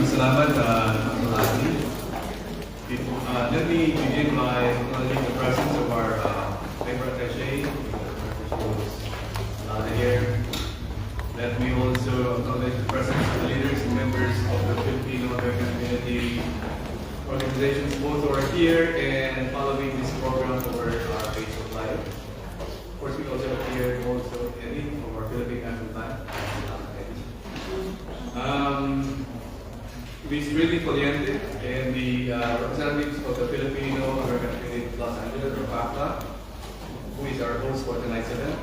Maraming salamat, Consul. Let me begin by acknowledging the presence of our labor attaché, here. Let me also acknowledge the presence of the leaders and members of the Filipino American community organizations, both who are here and following this program over our Facebook Live. Of course, we also have here also Eddie from our Philippine National Bank. Luis really Coliente and the representatives of the Filipino American Community of Los Angeles, or FACLA, who is our host for tonight's event.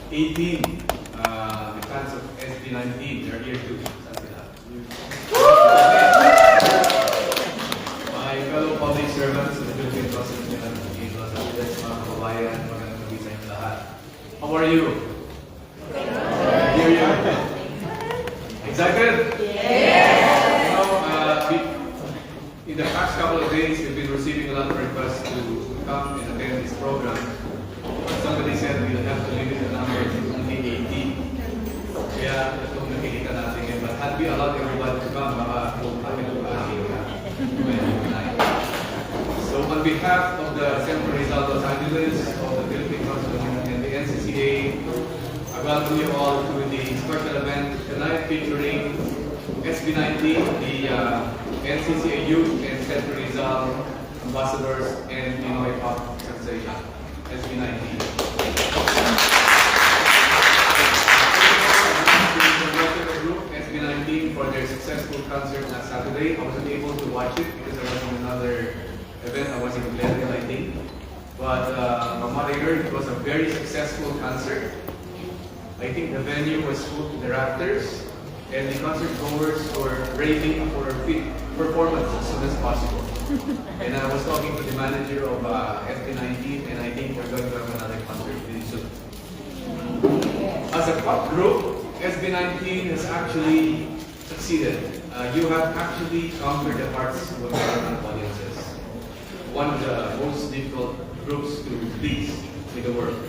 18, the fans of SB19, they're here too. My fellow public servants of the Philippine Consulate in Los Angeles, mga kababayan, magandang gabi sa inyo lahat. How are you? Hear you? Excited? Yes! In the past couple of days, we've been receiving a lot of requests to come and attend this program. But somebody said we'll have to limit the number to only 80. Kaya itong nakikita natin ngayon. But had we allowed everybody to come, baka kung kami ito tonight. So on behalf of the Sentro Rizal, Los Angeles, of the Philippine Consulate and the NCCA, I welcome you all to the special event tonight featuring SB19, the NCCA Youth and Sentro Rizal Ambassadors and Pinoy Pop Sensation, SB19. The group SB19 for their successful concert last Saturday. I wasn't able to watch it because I was in another event. I was in Glendale, I think. But from what I heard, it was a very successful concert. I think the venue was full to the rafters, and the concert goers were raving for a fit performance as soon as possible. And I was talking to the manager of SB19, and I think we're going to have another concert really soon. As a pop group, SB19 has actually succeeded. You have actually conquered the hearts of American audiences. One of the most difficult groups to please in the world.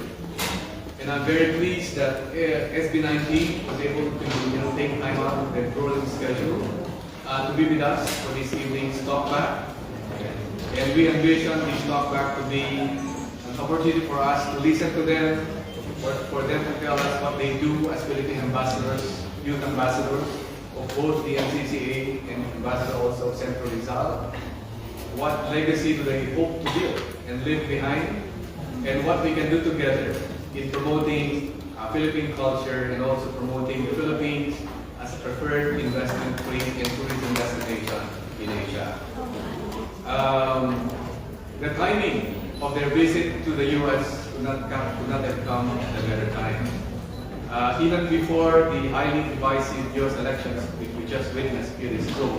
And I'm very pleased that SB19 was able to take time out of their grueling schedule to be with us for this evening's TalkBack. And we envision this TalkBack to be an opportunity for us to listen to them, for them to tell us what they do as Philippine ambassadors, youth ambassadors of both the NCCA and ambassador also of Sentro Rizal. What legacy do they hope to build and leave behind, and what we can do together in promoting Philippine culture and also promoting the Philippines as a preferred investment place and tourism destination in Asia. The timing of their visit to the U.S. could not have come at a better time. Even before the highly divisive U.S. elections, which we just witnessed a few days ago,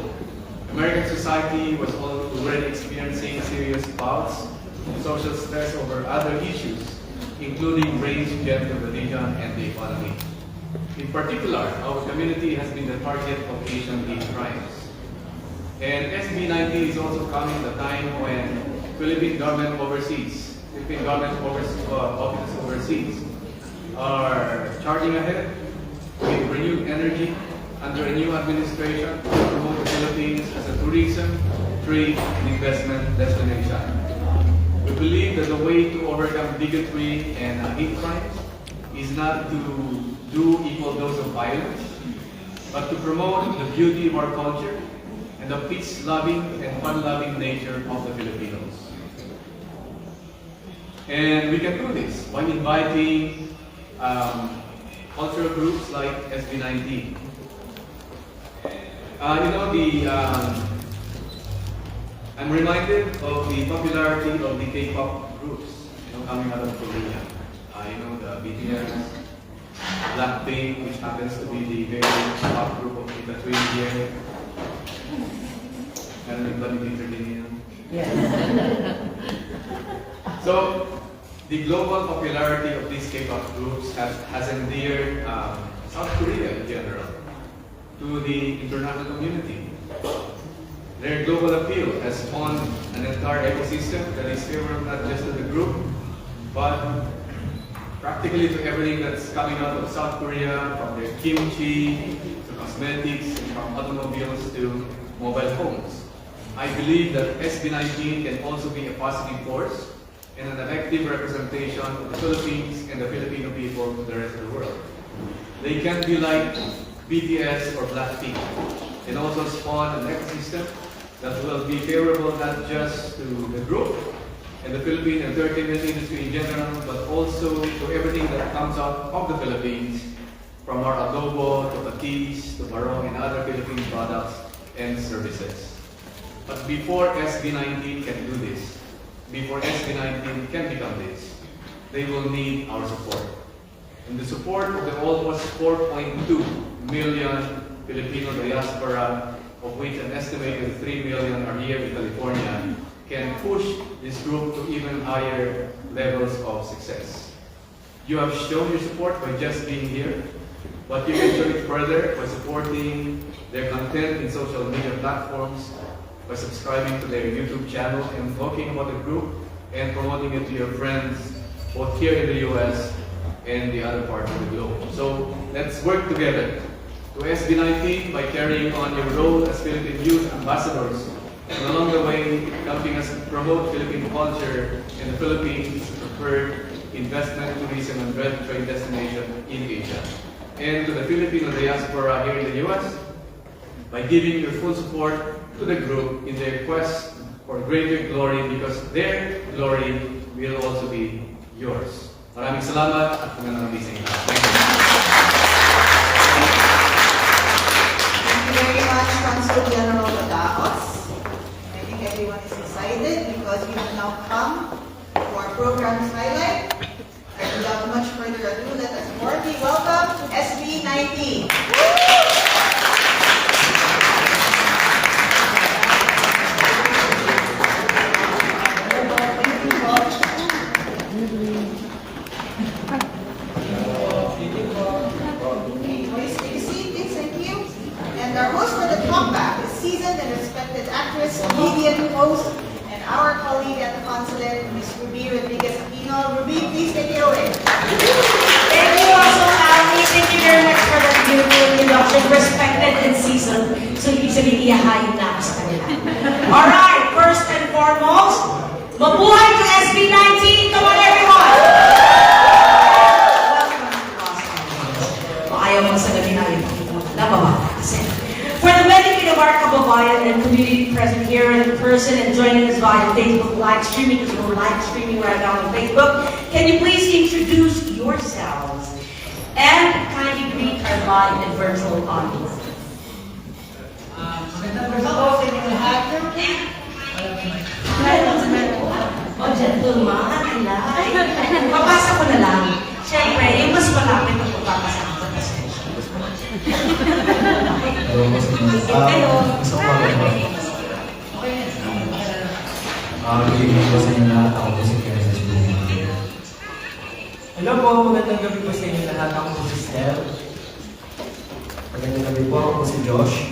American society was already experiencing serious bouts of social stress over other issues, including race, gender, religion, and the economy. In particular, our community has been the target of Asian hate crimes. And SB19 is also coming at a time when Philippine government offices overseas are charging ahead with renewed energy under a new administration to promote the Philippines as a tourism, trade, and investment destination. We believe that the way to overcome bigotry and hate crimes is not to do equal dose of violence, but to promote the beauty of our culture and the peace-loving and fun-loving nature of the Filipinos. And we can do this by inviting cultural groups like SB19. I'm reminded of the popularity of the K-pop groups coming out of Korea. The BTS, Blackpink, which happens to be the very top group of the twin here. Yes. So, the global popularity of these K-pop groups has endeared South Korea in general to the international community. Their global appeal has spawned an entire ecosystem that is favorable not just to the group, but practically to everything that's coming out of South Korea, from their kimchi to cosmetics, and from automobiles to mobile phones. I believe that SB19 can also be a positive force and an effective representation of the Philippines and the Filipino people to the rest of the world. They can be like BTS or Blackpink and also spawn an ecosystem that will be favorable not just to the group and the Philippine entertainment industry in general, but also to everything that comes out of the Philippines, from our adobo to patis to barong and other Philippine products and services. But before SB19 can do this, before SB19 can become this, they will need our support. And the support of the almost 4.2 million Filipino diaspora, of which an estimated 3 million are here in California, can push this group to even higher levels of success. You have shown your support by just being here, but you can show it further by supporting their content in social media platforms, by subscribing to their YouTube channel and talking about the group and promoting it to your friends, both here in the US and the other parts of the globe. So let's work together to SB19 by carrying on your role as Philippine youth ambassadors, and along the way helping us promote Philippine culture in the Philippines as a preferred investment, tourism, and trade destination in Asia. And to the Filipino diaspora here in the US, by giving your full support to the group in their quest for greater glory, because their glory will also be yours. Maraming salamat at magandang gising. Thank you. Thank you very much, Consul General Badajos. I think everyone is excited because we have now come to our program's highlight. And without much further ado, let us warmly welcome SB19. Our host for the TalkBack is seasoned and respected actress, comedian, host, and our colleague at the Consulate, Ms. Rodriguez-Aquino. Ruby, please take it away. Thank you also, Ali. Thank you very much for that beautiful introduction. Respected and seasoned. So, ibig sabihin, iyahayin na ako sa kanila. Alright, first and foremost, mabuhay to SB19! Come on, everyone! Welcome to Los Angeles. Ayaw mo sa gabi namin. Nababa. For the benefit of our kababayan and community present here in person and joining us via Facebook live streaming, because we're live streaming right now on Facebook, can you please introduce yourselves and kindly greet our live and virtual audience? Magandang po sa inyo lahat. O, gentleman, alay. Papasa ko na lang. Siyempre, yung mas malapit na papapasa ko sa pasensya. Hello. Good po sa inyo lahat. Ako po si Kaya sa SB19. Hello po, magandang gabi po sa inyo lahat. Ako po si Steph. Magandang gabi po, ako po si Josh.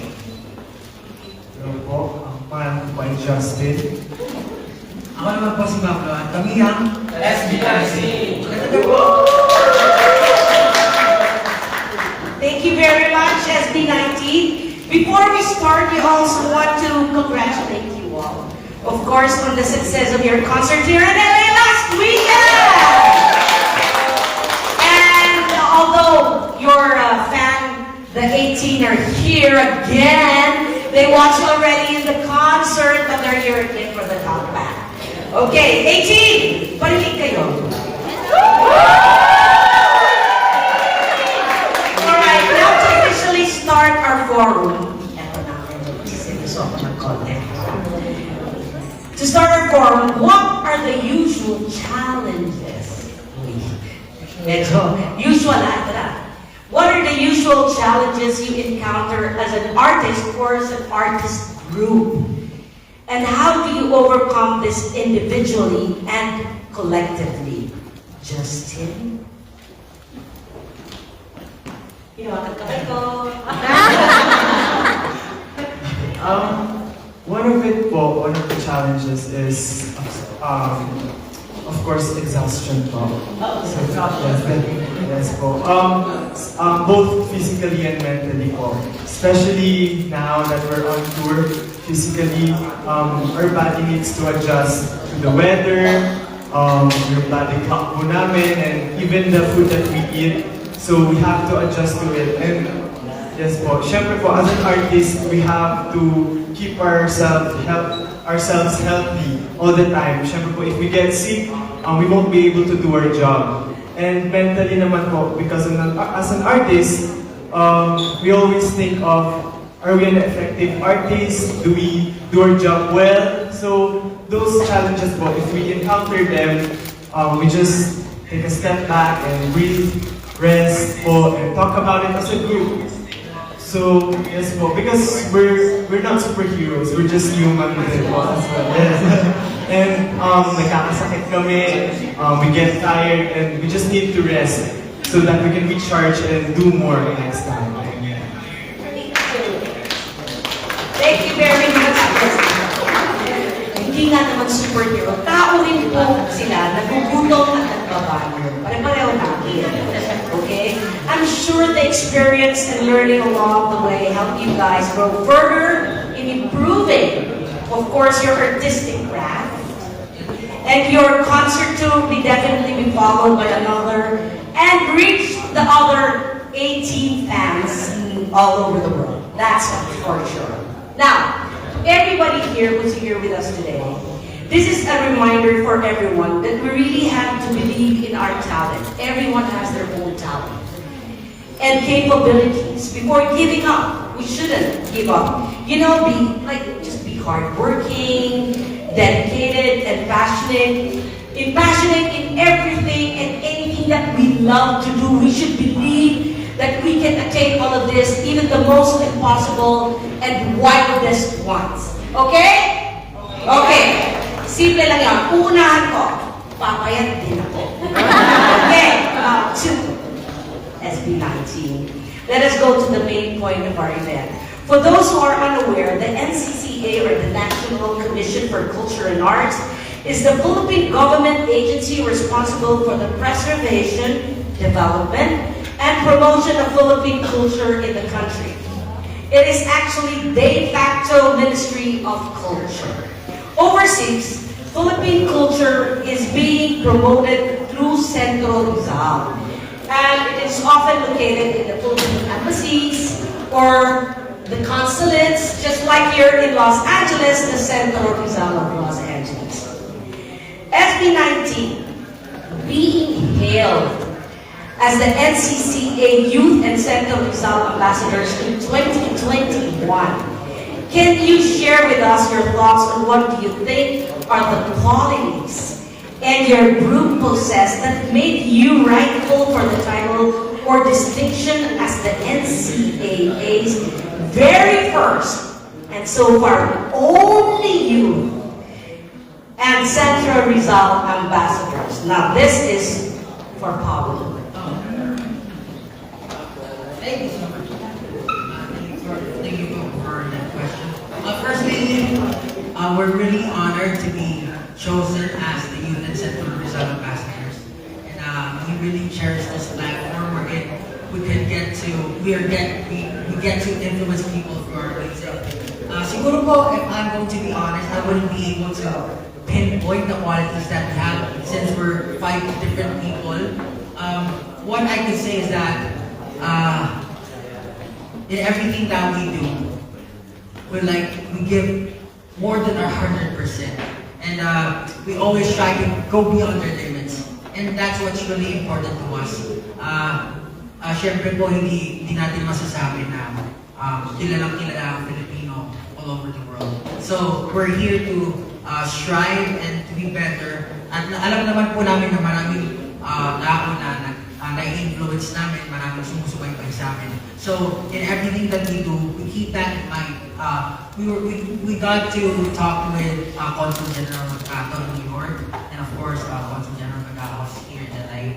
Hello po, ang pangalan ko po ay Justin. Ako naman po si Mablo at kami ang SB19. Magandang gabi po. Thank you very much, SB19. Before we start, we also want to congratulate you all, of course, on the success of your concert here in LA last weekend. And although your fan, the 18, are here again, they watched already in the concert, but they're here again for the TalkBack. Okay, 18, parinig kayo. Start our forum. To start our forum, what are the usual challenges? What are the usual challenges you encounter as an artist or as an artist group? And how do you overcome this individually and collectively? Justin? One of the challenges is, of of course, exhaustion po. So, yes po. Both physically and mentally po. Especially now that we're on tour, physically, our body needs to adjust to the weather, yung body clock po namin, and even the food that we eat. So we have to adjust to it. And yes po, syempre po, as an artist, we have to keep ourselves healthy all the time. Syempre po, if we get sick, we won't be able to do our job. And mentally naman po, because as an artist, we always think of, are we an effective artist? Do we do our job well? So those challenges po, if we encounter them, we just take a step back and breathe, rest po, and talk about it as a group. So yes po, because we're not superheroes, we're just human din po as well. Yes. And nagkakasakit kami, we get tired, and we just need to rest so that we can recharge and do more next time. Thank you very much. Hindi nga naman superhero. Tao rin po sila, nagugutom at nagbabanyo. Pare-pareho natin. Okay? I'm sure the experience and learning along the way help you guys grow further in improving, of course, your artistic craft. And your concert tour will definitely be followed by another and reach the other 18 fans all over the world. That's for sure. Now, everybody here who's here with us today, this is a reminder for everyone that we really have to believe in our talent. Everyone has their own talent and capabilities. Before giving up, we shouldn't give up. You know, just be hardworking, dedicated, and passionate. Passionate in everything and anything that we love to do. We should believe that we can attain all of this, even the most impossible and wildest ones. Okay? Okay. Simple lang yan. Unahan ko, papayat din ako. Okay. To SB19. Let us go to the main point of our event. For those who are unaware, the NCCA, or the National Commission for Culture and Arts, is the Philippine government agency responsible for the preservation, development, and promotion of Philippine culture in the country. It is actually de facto Ministry of Culture. Overseas, Philippine culture is being promoted through Sentro Rizal, and it is often located in the Philippine embassies or the consulates, just like here in Los Angeles, the Sentro Rizal of Los Angeles. SB19, being hailed as the NCCA Youth and Sentro Rizal Ambassadors in 2021. Can you share with us your thoughts on what do you think are the qualities and your group possess that made you rightful for the title or distinction as the NCAA's very first and so far only youth and Sentro Rizal ambassadors? Now this is for Pablo. Thank you so much. Thank you for that question. Firstly, we're really honored to be chosen as the Youth and Sentro Rizal ambassadors, and we really cherish this platform wherein we get to influence people through our music. Siguro po, if I'm going to be honest, I wouldn't be able to pinpoint the qualities that we have since we're 5 different people. What I could say is that in everything that we do, we give more than our 100%, and we always try to go beyond our limits, and that's what's really important to us. Syempre po, hindi natin masasabi na kilalang kilala ang Filipino all over the world. So we're here to strive and to be better. At alam naman po namin na maraming tao na na-influence namin, maraming sumusubaybay sa amin. So in everything that we do, we keep that in mind. We got to talk with Consul General Magcato in New York, and of course Consul General Badajos here in LA.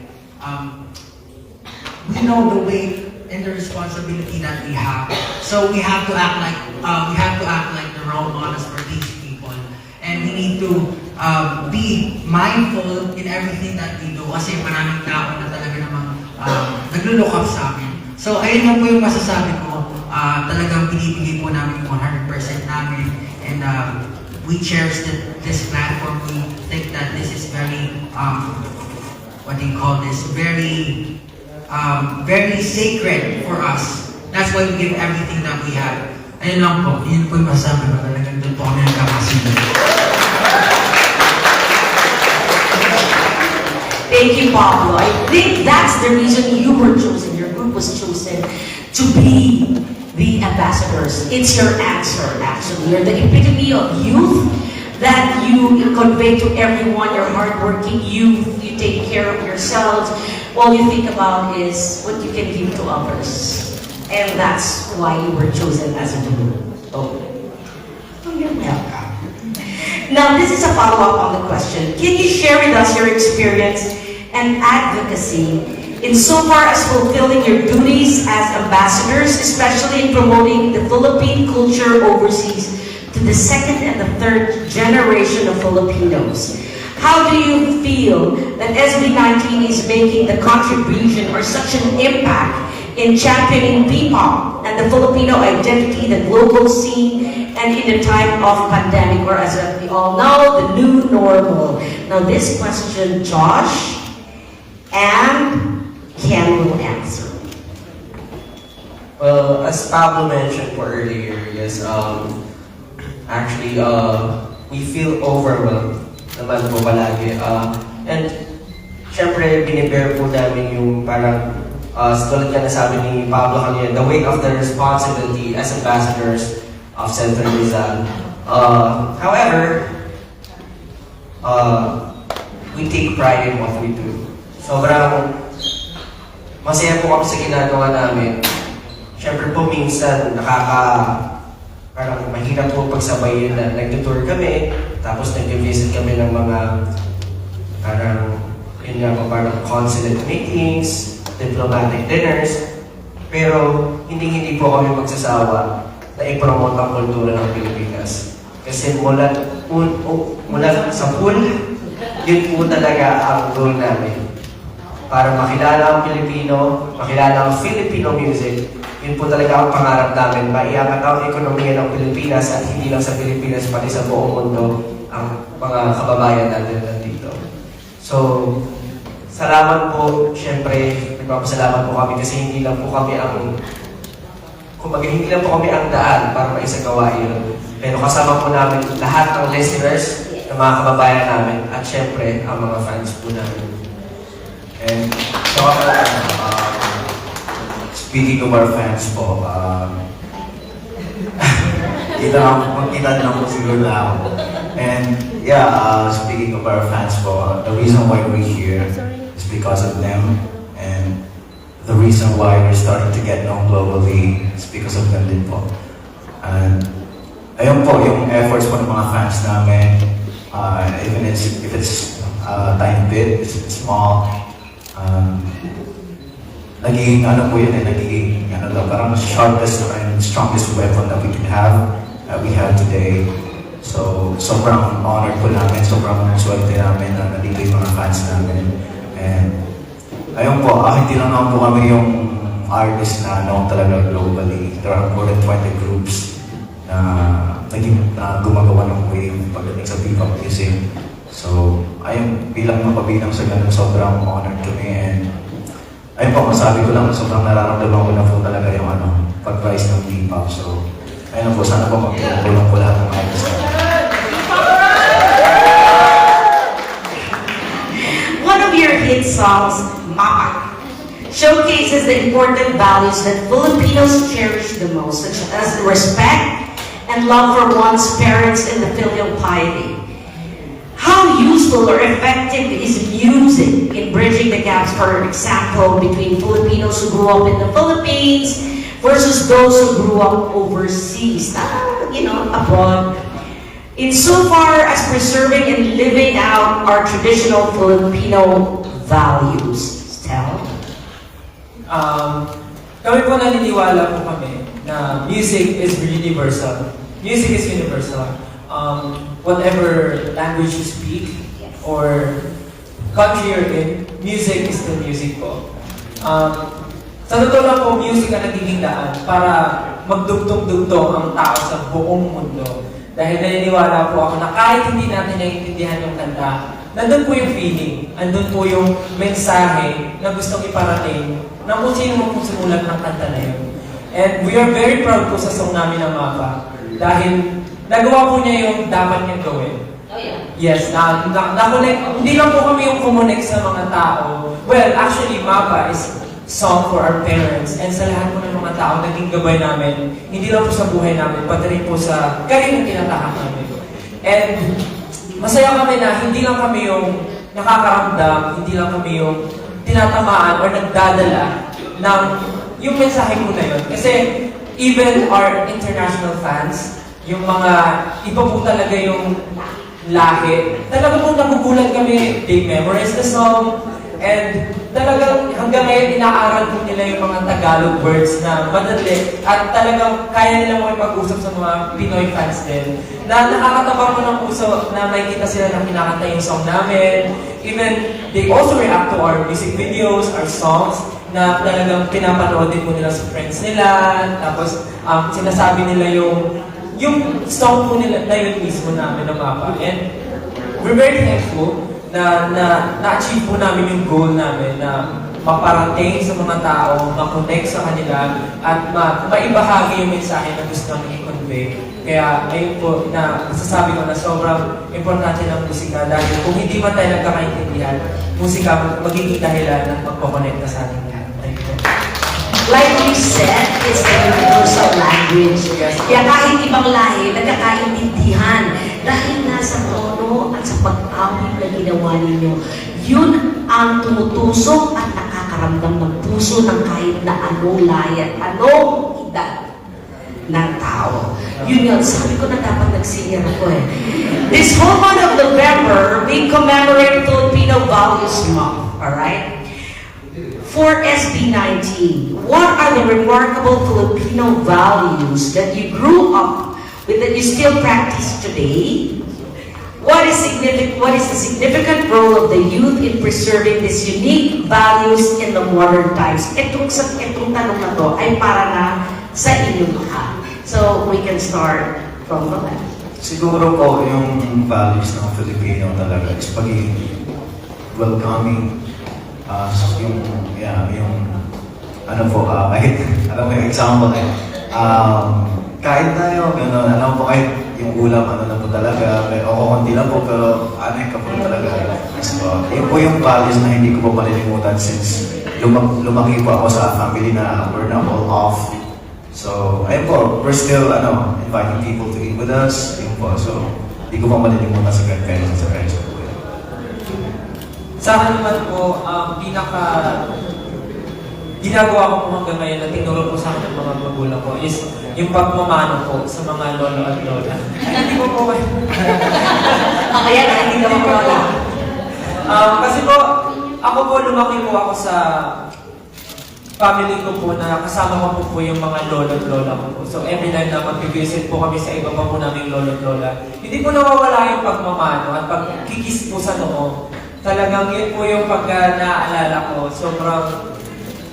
We know the weight and the responsibility that we have, so we have to act like the role models for these people. And we need to be mindful in everything that we do kasi maraming tao na talaga namang naglo-look up sa amin. So, ayun lang po yung masasabi ko. Talagang pinipigay po namin yung 100% namin. And we cherish this platform. We think that this is very, what do you call this? Very sacred for us. That's why we give everything that we have. Ayun lang po. Yun po yung masasabi ko. Talagang doon po kami nagkakasino. Thank you, Pablo. I think that's the reason you were chosen, your group was chosen to be the ambassadors. It's your answer, actually. You're the epitome of youth that you convey to everyone. You're hardworking youth. You take care of yourselves. All you think about is what you can give to others. And that's why you were chosen as a group. Oh, you're welcome. Now, this is a follow-up on the question. Can you share with us your experience and advocacy insofar as fulfilling your duties as ambassadors, especially in promoting the Philippine culture overseas to the second and the third generation of Filipinos? How do you feel that SB19 is making the contribution or such an impact in championing P-pop and the Filipino identity, the global scene, and in a time of pandemic, or as we all know, the new normal? Now this question, Josh and Ken will answer. Well, as Pablo mentioned po earlier, yes, actually, we feel overwhelmed naman po palagi. And, syempre, binibear po namin yung parang, tulad ka nasabi ni Pablo kanina, the weight of the responsibility as ambassadors of Sentro Rizal. However, we take pride in what we do. Sobrang masaya po kami sa ginagawa namin. Siyempre po minsan parang mahirap po pagsabayin na nag-tour kami, tapos nag-visit kami ng mga yun nga po, parang consulate meetings, diplomatic dinners. Pero hindi po kami magsasawa na i-promote ang kultura ng Pilipinas. Kasi mula sa pool, yun po talaga ang goal namin. Para makilala ang Pilipino, makilala ang Filipino music, yun po talaga ang pangarap namin, maiangat ang ekonomiya ng Pilipinas at hindi lang sa Pilipinas, pati sa buong mundo ang mga kababayan natin nandito. So, salamat po, syempre, nagpapasalamat po kami kasi hindi lang po kami ang daan para maisagawa yun. Pero kasama po namin lahat ng listeners, ng mga kababayan namin, at syempre, ang mga fans po namin. And so, speaking of our fans po, magkita lang po siguro na ako. And yeah, speaking of our fans po, the reason why we're here is because of them. And the reason why we're starting to get known globally is because of them din po. And ayun po, yung efforts po ng mga fans namin, even if it's tiny bit, it's small, nagiging parang sharpest and strongest weapon that we have today. So, sobrang honored po namin, sobrang swerte namin na nandito yung mga fans namin. And, ayun po, hindi lang naman po kami yung artist na known talaga globally. There are more than 20 groups na gumagawa ng wave pagdating sa P-pop music. So, ayun, bilang mapabilang sa ganun, sobrang honored kami. And, ayun po, masabi ko lang, sobrang nararamdaman ko na po talaga yung pag-rise ng P-pop. So, ayun po, sana po magtulong po lahat ng artist. One of your hit songs, Mama, showcases the important values that Filipinos cherish the most, such as respect and love for one's parents and the filial piety. How useful or effective is music in bridging the gaps, for example, between Filipinos who grew up in the Philippines versus those who grew up overseas, abroad, insofar as preserving and living out our traditional Filipino values? Tell. Kami po naniniwala po kami na music is universal. Music is universal. whatever language you speak or country you're in, music is the music po. Sa totoo lang po, music ang nagiging daan para magdugtong-dugtong ang tao sa buong mundo. Dahil naniniwala po ako na kahit hindi natin naiintindihan yung kanta, nandun po yung feeling, nandun po yung mensahe na gustong iparating ng kung sino mo kung sumulat ng kanta na yun. And we are very proud po sa song namin ng Mapa dahil nagawa po niya yung dapat niya gawin. Oh, yeah. Yes, na-connect. Hindi lang po kami yung kumonek sa mga tao. Well, actually, Mapa is song for our parents and sa lahat po ng mga tao naging gabay namin, hindi lang po sa buhay namin, pati rin po sa karir na tinatahak namin. And masaya kami na hindi lang kami yung nakakaramdam, hindi lang kami yung tinatamaan or nagdadala ng yung mensahe po na yun. Kasi even our international fans, yung mga iba po talaga yung lahi, talaga po nagugulat kami, they memorize the song, and talagang hanggang ngayon inaaral po nila yung mga Tagalog words na madali at talagang kaya nila makipag-usap sa mga Pinoy fans din. Na nakakataba po ng puso na makikita sila na kinakanta yung song namin. Even, they also react to our music videos, our songs, na talagang pinapanood din po nila sa friends nila. Tapos, sinasabi nila yung song po nila na yun mismo namin ng Mapa. And we're very thankful na-achieve po namin yung goal namin na maparating sa mga tao, makonect sa kanila, at maibahagi yung mensahe na gusto namin i-convey. Kaya ayun po na masasabi ko na sobrang importante ng musika dahil kung hindi man tayo nagkakaintindihan, musika magiging dahilan ng magpakonect na sa ating lahat. Thank you. Like we said, it's the universal language. Kaya kahit ibang lahi, nagkakaintindihan. Dahil nasa tono at sa pag-awit na ginawa ninyo, yun ang tumutusok at nakakaramdam ng puso ng kahit na anong lahi at anong edad ng tao. Yun, sabi ko na dapat nag-senior ako eh. This whole month of November, we commemorate Filipino Values Month, alright? For SB19, what are the remarkable Filipino values that you grew up with that you still practice today? What is the significant role of the youth in preserving these unique values in the modern times? Itong tanong na to ay para na sa inyong lahat. So, we can start from the left. Siguro po yung values ng Filipino talaga is pagiging welcoming, yung ano po, kahit alam mo yung example kahit tayo, gano'n, alam po kahit yung ulam, ano na po talaga, pero konti lang po, pero anay ka po talaga. So, yun po yung values na hindi ko po malilimutan since lumaki po ako sa family na we're not all off. So, ayun po, we're still, inviting people to eat with us, yun po, so, hindi ko po malilimutan sa grandparents at sa friends ko po. Sa akin naman po, ginagawa ko po hanggang ngayon na tinuro po sa akin ng mga magulang ko is yung pagmamano po sa mga lolo at lola. Ay, hindi po po kayo. Kaya na hindi naman ko wala. Kasi po, ako po lumaki po ako sa family ko po na kasama ko po yung mga lolo at lola ko po. So every time na mag-visit po kami sa iba pa po naming lolo at lola, hindi po nawawala yung pagmamano at pagkikis po sa noo. Talagang yun po yung pagka naaalala ko. Sobrang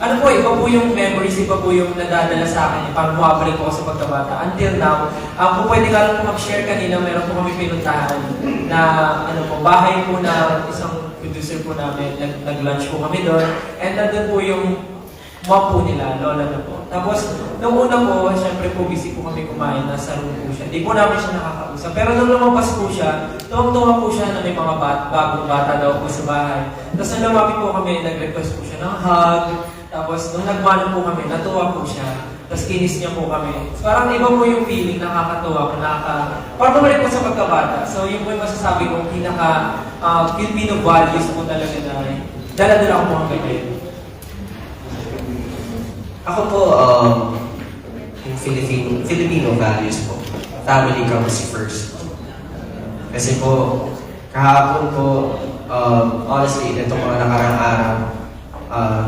iba po yung memories, iba po yung nadadala sa akin, parang bumabalik po ako sa pagkabata. Until now, kung pwede ka lang po mag-share kanina, meron po kami pinuntahan na bahay po na isang producer po namin, nag-lunch po kami doon, and nandun po yung mom po nila, lola na po. Tapos, nung una po, syempre po busy po kami kumain, nasa room po siya. Di po namin siya nakakausap. Pero nung lumabas po siya, tuwang-tuwa po siya na may mga bagong bata daw po sa bahay. Tapos nung lumapit po kami, nag-request po siya ng hug. Tapos nung nagmano po kami, natuwa po siya. Tapos kinis niya po kami. So, parang iba po yung feeling, nakakatuwa po, parang bumalik po sa pagkabata. So yun po yung masasabi kong Filipino values po talaga na dala-dala ko po hanggang ngayon. Ako po, yung Filipino values po, family comes first. Kasi po, kahapon po, honestly, itong mga nakarang araw,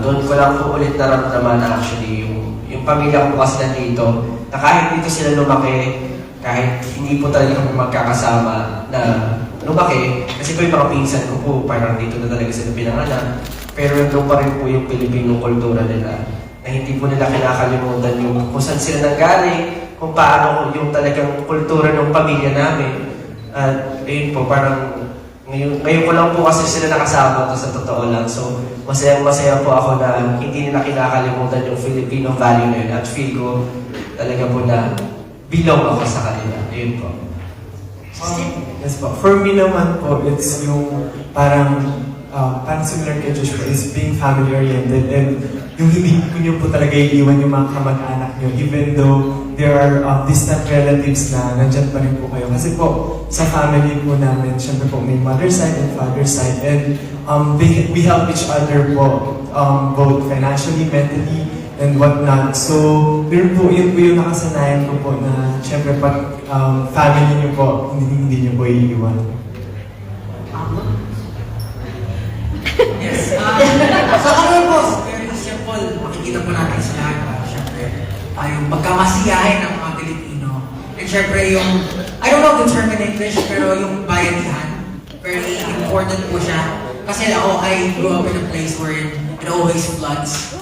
doon ko lang po ulit naramdaman actually yung pamilya ko kasi nandito, na kahit dito sila lumaki, kahit hindi po talaga kami magkakasama na lumaki, kasi po yung mga pinsan ko po, parang dito na talaga sila pinanganak, pero nandun pa rin po yung Pilipino kultura nila, na hindi po nila kinakalimutan yung kung saan sila nanggaling, kung paano yung talagang kultura ng pamilya namin. At ayun po, parang ngayon ko lang po kasi sila nakasama to sa totoo lang. So, masayang-masaya po ako na hindi nila kinakalimutan yung Filipino value na yun. At feel ko talaga po na belong ako sa kanila. Ayun po. Yes po. For me naman po, it's yung parang similar kay Josh po, is being family-oriented and yung hindi ko nyo po talaga iiwan yung mga kamag-anak nyo even though there are distant relatives na nandyan pa rin po kayo. Kasi po, sa family po namin, syempre po may mother side and father side and we help each other po both financially, mentally, and whatnot. So, yun po yung nakasanayan ko po na syempre pag family nyo po, hindi nyo po iiwan. Yes. So ano po, very simple. Makikita po natin sa lahat. Siyempre, yung pagkamasiyahin ng mga Pilipino. And siyempre yung, I don't know the term in English, pero yung bayanihan. Very important po siya. Kasi ako, I grew up in a place where it always floods.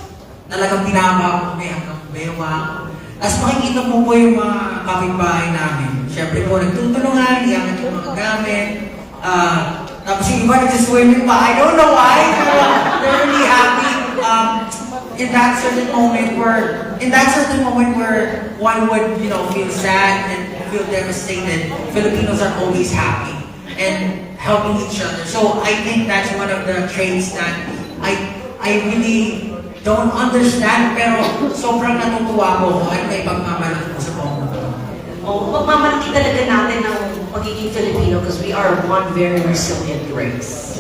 Talagang pinaka kami hanggang bewang. Tapos makikita po yung mga kapitbahay namin. Siyempre po, nagtutulungan, iangat yung mga gamit. Tapos yung iba nag-swimming pa. I don't know why, pero they're really happy. In that certain moment where one would, feel sad and feel devastated, Filipinos are always happy and helping each other. So I think that's one of the traits that I really don't understand, pero sobrang natutuwa ko at may pagmamalaki ko sa buong mundo. Pagmamalaki talaga natin ng pagiging Filipino because we are one very resilient race.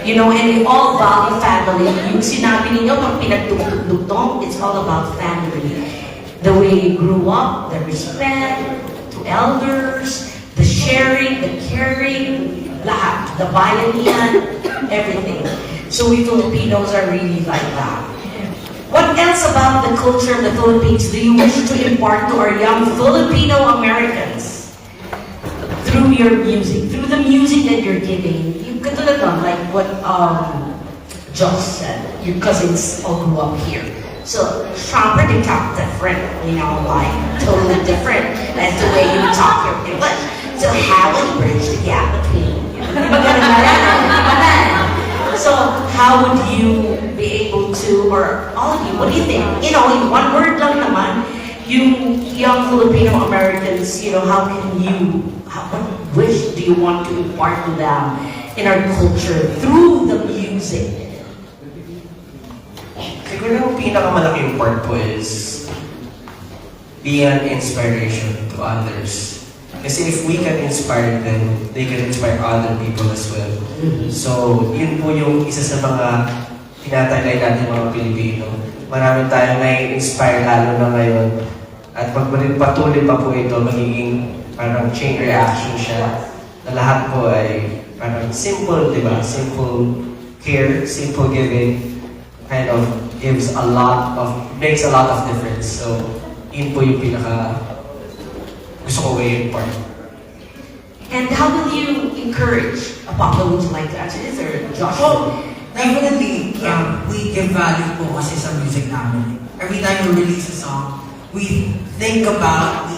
And we all value family. Yung sinabi ninyo, pag pinagdugtong, it's all about family. The way you grew up, the respect to elders, the sharing, the caring, lahat, the bayanihan, everything. So we Filipinos are really like that. What else about the culture of the Philippines do you wish to impart to our young Filipino Americans through your music, through the music that you're giving? You could do it like what Josh said. Your cousins all grew up here, so pretty different, like totally different as the way you talk your English. So how would you bridge the gap between? So how would you be able to, or all of you, what do you think? In one word lang naman, yung young Filipino Americans, what wish do you want to impart to them in our culture through the music? Siguro yung pinakamalaking part po is be an inspiration to others. Kasi if we can inspire them, they can inspire other people as well. So, yun po yung isa sa mga tinatagay natin mga Pilipino. Marami tayong nai-inspire lalo na ngayon. At pag patuloy pa po ito, magiging parang chain reaction siya. Na lahat po ay parang simple, di ba? Simple care, simple giving, kind of makes a lot of difference. So, yun po yung gusto ko ngayon part. And how will you encourage a Papa? Would you like to answer this, or Josh? Definitely, we give value po kasi sa music namin. Every time we release a song, we think about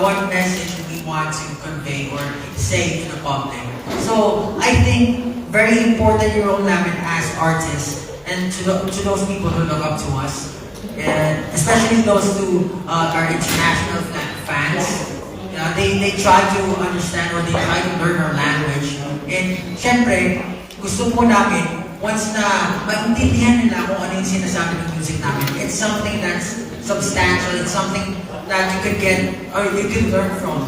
what message we want to convey or say to the public. So, I think very important yung role namin as artists and to those people who look up to us. And especially those who are international fans, they try to understand or they try to learn our language. And syempre, gusto po namin, once na maintindihan nila kung ano yung sinasabi ng music namin, it's something that's substantial, it's something that you could get or you could learn from.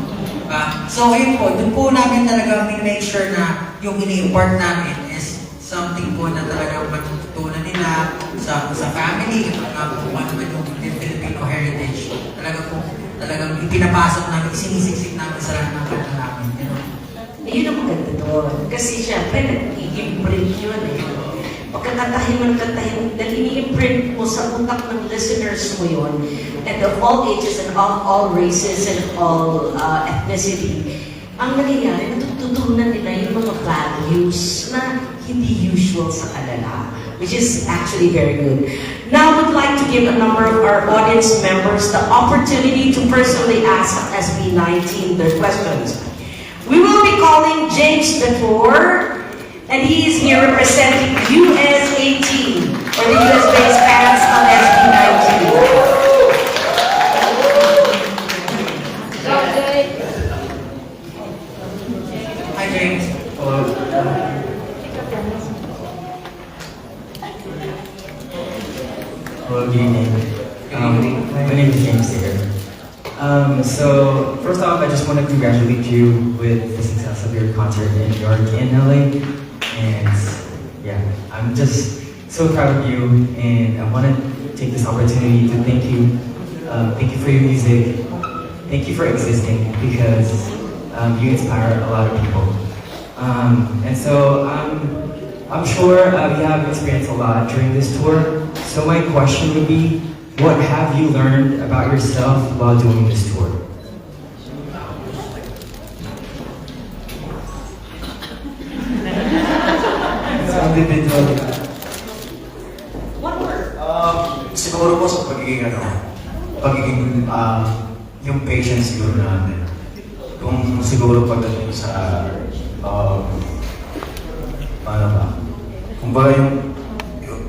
So yun po, dun po namin talaga make sure na yung ini-impart namin is something po na talagang matututunan nila sa family, kung ano naman yung Filipino heritage. Talagang pinapasok namin, sinisiksik namin sa lahat ng kanta namin. Yun ang maganda doon. Kasi syempre, nag-i-bring yun eh. pagkakantahin mo ng kantahin, dahil ini-imprint mo sa utak ng listeners mo yun, and of all ages and of all races and of all ethnicity, ang nangyayari, natututunan nila yung mga values na hindi usual sa kanila, which is actually very good. Now, I would like to give a number of our audience members the opportunity to personally ask SB19 their questions. We will be calling James DeFore, and he is here representing US 18, or the US-based fans of SB19. Hi James. Hello. Hello, good evening. My name is James here. So first off, I just want to congratulate you with the success of your concert in New York and LA. And yeah, I'm just so proud of you, and I want to take this opportunity to thank you. Thank you for your music. Thank you for existing, because you inspire a lot of people. And so I'm sure you have experienced a lot during this tour. So my question would be, what have you learned about yourself while doing this tour? Individual. One word. Siguro po sa pagiging yung patience siguro namin. Kung siguro pagdating sa, paano ba? Kung ba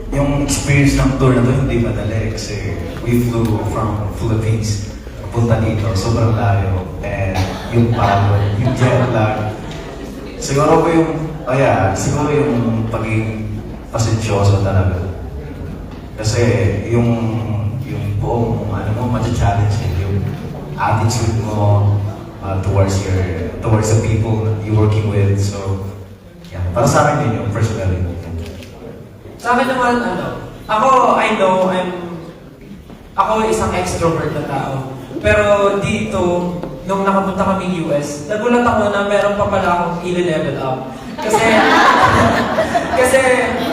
yung experience ng tour na to hindi madali kasi we flew from Philippines papunta dito, sobrang layo, and yung pagod, yung jet lag. Siguro po siguro yung pagiging pasensyoso talaga. Kasi yung buong challenge yung attitude mo towards the people you're working with. So, yeah, para sa akin din yung personally. Sa akin naman, ako isang extrovert na tao. Pero dito, nung nakapunta kami US, nagulat ako na meron pa pala akong i-level up. Kasi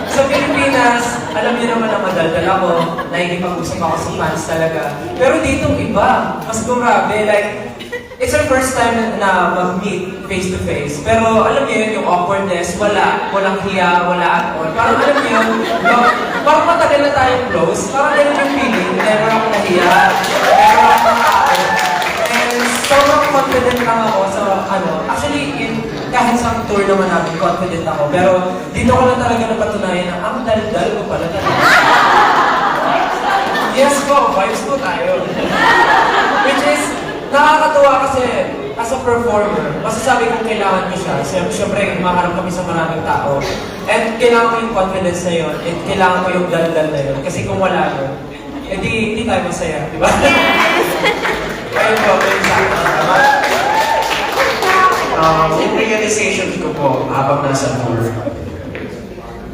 sa Pilipinas, alam niyo naman na madaldal ako, nakikipag-usap ako sa fans talaga. Pero dito iba, mas grabe, like, it's our first time na mag-meet face-to-face. Pero alam niyo yun, yung awkwardness, walang hiya, wala at all. Parang alam niyo yun, parang matagal na tayong close, parang ganun yung feeling, never ako nahiya, never ako nakakot. And sobrang confident lang ako sa actually, kahit sa tour naman namin, confident ako. Pero dito ko lang talaga napatunayan na ang dal-dal ko pala talaga. Yes po, vibes po tayo. Which is, nakakatuwa kasi as a performer, masasabi kong kailangan ko siya. Siyempre, maharap kami sa maraming tao. And kailangan ko yung confidence na yun. And kailangan ko yung dal-dal na yun. Kasi kung wala yun, hindi tayo masaya, di ba? Ayun po, ayun sa akin. Yung realization ko po, habang nasa tour,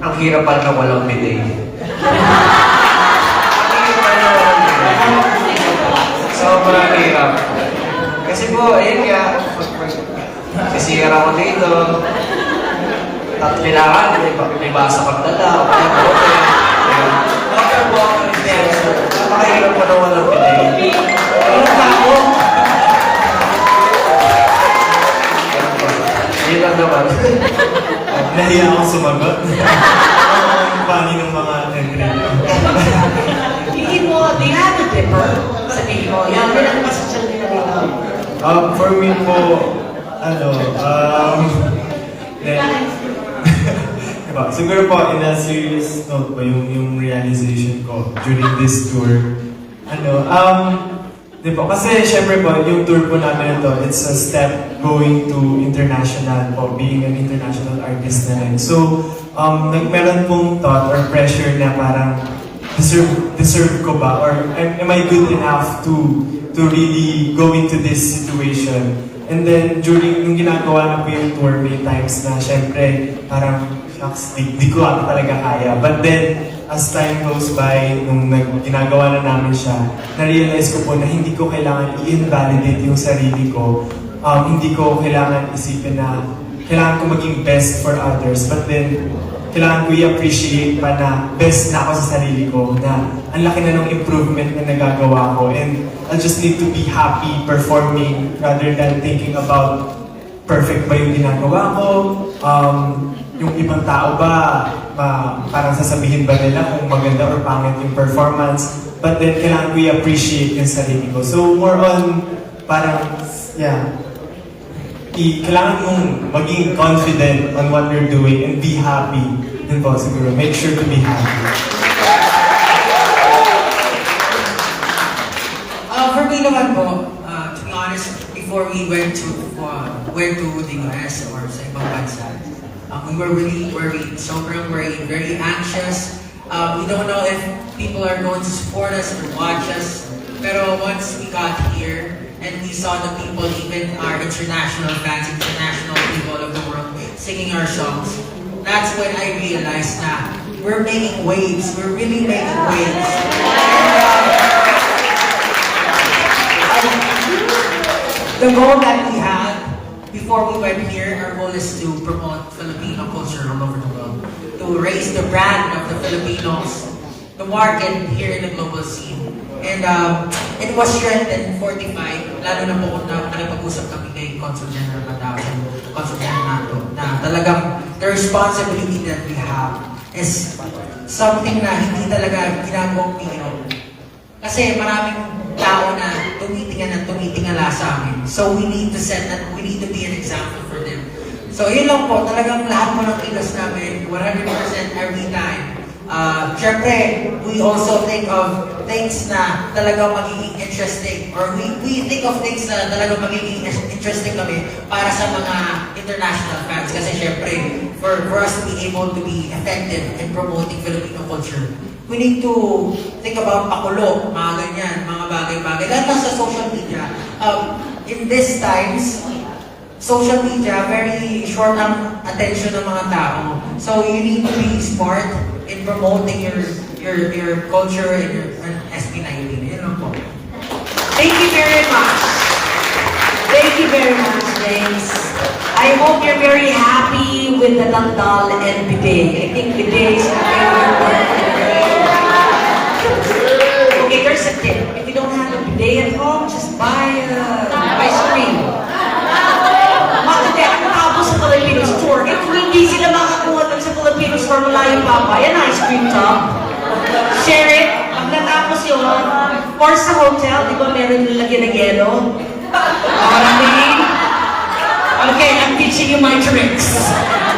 ang hirap pala na walang bidet. Ang hirap pala na walang bidet. Sobrang hirap. Kasi po, ayun nga, kasira ako dito, at kailangan, may basa pag dala, o kaya po, napakahirap po na walang bidet. Ano pa ako? Yun lang naman. Nahiya akong sumagot. Ang funny ng mga entry. Hindi mo, di nga dipper. Sabihin mo, yan, pinagpasasyon nila dito. For me po, diba, siguro po, in a serious note po, yung realization ko during this tour, di ba, kasi syempre po, yung tour po namin ito, it's a step going to international po, being an international artist na rin. So, meron pong thought or pressure na parang, deserve ko ba? Or am I good enough to really go into this situation? And then, nung ginagawa na po yung tour, may times na syempre, parang, shucks, di ko talaga kaya. But then, as time goes by, nung ginagawa na namin siya, na-realize ko po na hindi ko kailangan i-invalidate yung sarili ko. Hindi ko kailangan isipin na kailangan ko maging best for others. But then, kailangan ko i-appreciate pa na best na ako sa sarili ko, na ang laki na ng improvement na nagagawa ko, and I just need to be happy performing rather than thinking about perfect ba yung ginagawa ko, yung ibang tao ba, parang sasabihin ba nila kung maganda or pangit yung performance, but then kailangan ko i-appreciate yung sarili ko. So more on, parang, yeah, kailangan mong maging confident on what you're doing and be happy. Yun po siguro, make sure to be happy. For me naman po, to be honest, before we went to the US or sa ibang bansa, we were really worried, sobrang worried, very anxious. We don't know if people are going to support us or watch us. Pero once we got here, and we saw the people, even our international fans, international people of the world, singing our songs, that's when I realized that we're making waves. We're really making waves. The goal that we had before we went here, our goal is to promote Filipino culture all over the world, to raise the brand of the Filipinos, the market here in the global scene. And it was strengthened, fortified, lalo na po kung nakipag-usap kami kay Consul General Badajos and Consul General NATO, na talagang the responsibility that we have is something na hindi talaga ginagawang Pino. Kasi maraming tao na tumitingala sa amin. So we need to set that, we need to be an example for them. So yun lang po, talagang lahat po ng kilos namin, 100% every time. Siyempre, we also think of things na talagang magiging interesting, or we think of things na talagang magiging interesting kami para sa mga international fans. Kasi siyempre, for us to be able to be effective in promoting Filipino culture, we need to think about pakulo, mga ganyan, mga bagay-bagay. Lalo sa social media. In these times, social media, very short ang attention ng mga tao. So you need to be smart in promoting your culture and your SB19. Yun lang po. Thank you very much. Thank you very much, James. I hope you're very happy with the dandal and bidet. I think bidet is my favorite word. Okay, there's a tip. If you don't have a bidet at home, just buy ice cream. Makati, ang tabo sa Filipino store. Eh, kung hindi sila makakuha sa Filipino store, malayong babayan, ice cream tub. Share it. Pag natapos yun, or sa hotel, di ba meron yung lagyan ng yelo? Alright? Okay, I'm teaching you my tricks.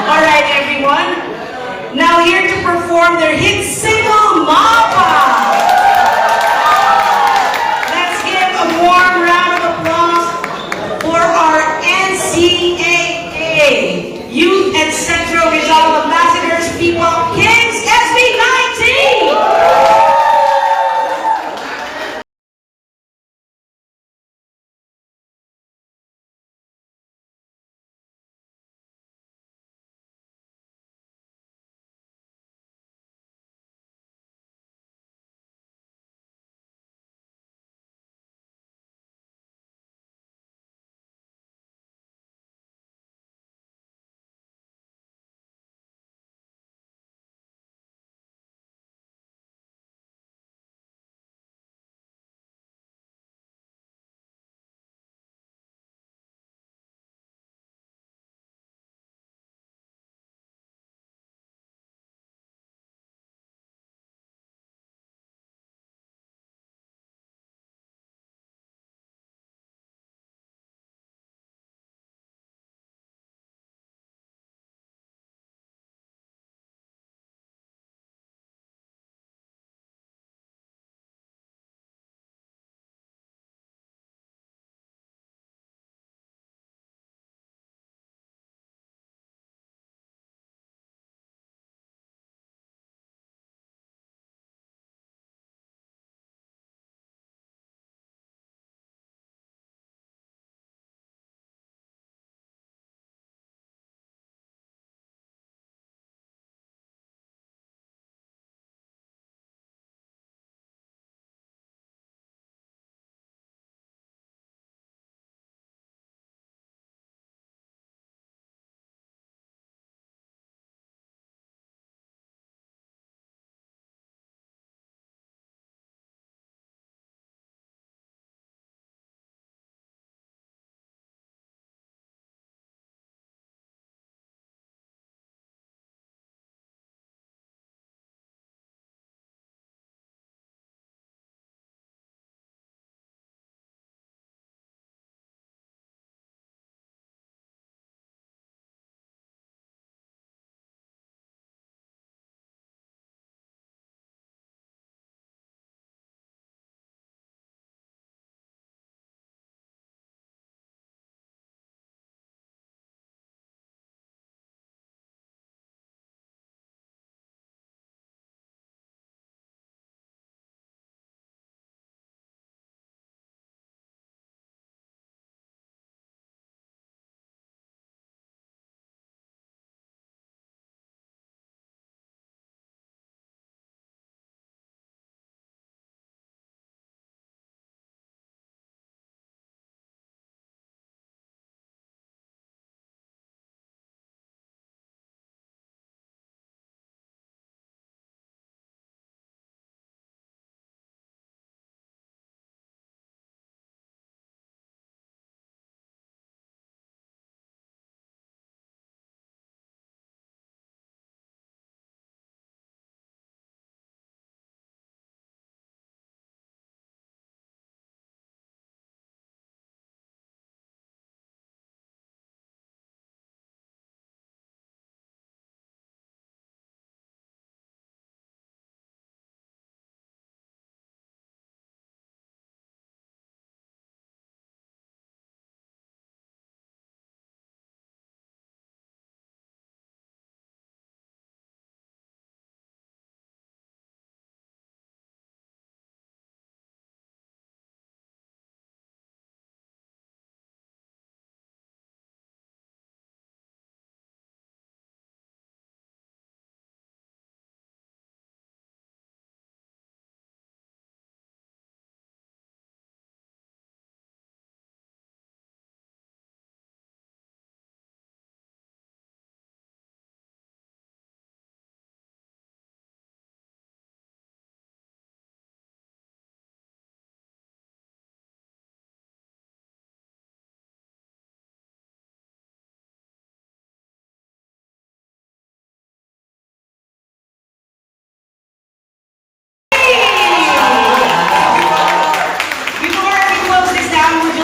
Alright, everyone. Now here to perform their hit single, Mama! Let's give a warm round of applause for our NCCA Youth and Sentro Rizal Ambassadors, People Kings SB19!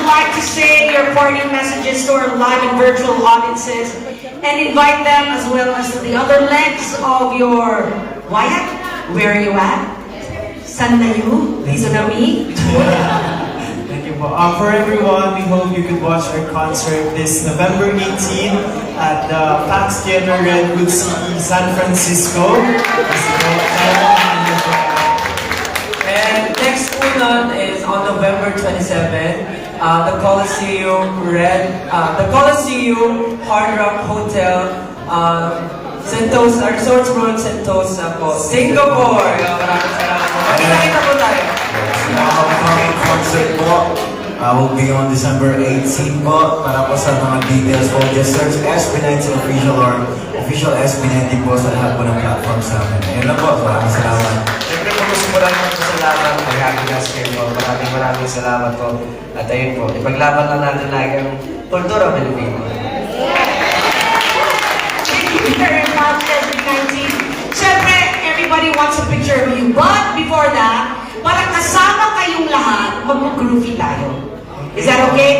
like to say your parting messages to our live and virtual audiences and invite them as well as to the other legs of your Wyatt. Where are you at? San na you? Dito na mi? Thank you po. For everyone, we hope you could watch our concert this November 18 at the Pax Theater Redwood City, San Francisco. And next po nun is on November 27, the Coliseum Hard Rock Hotel, Sentosa, Resort World Sentosa po, Singapore. Maraming salamat po. Magkita po tayo. Upcoming concert po will be on December 18 po. Para po sa mga details po, just search SB19 official or official SB19 po sa lahat po ng platforms namin. Ayun lang po, maraming salamat. Siyempre po gusto ko lang magpasalamat kay Happiness kayo po. Maraming salamat po. At ayun po, ipaglaban lang natin lagi ang kultura Pilipino. Thank you very much, SB19. Siyempre, everybody wants a picture of you. But before that, para kasama kayong lahat, mag-groovy tayo. Is that okay?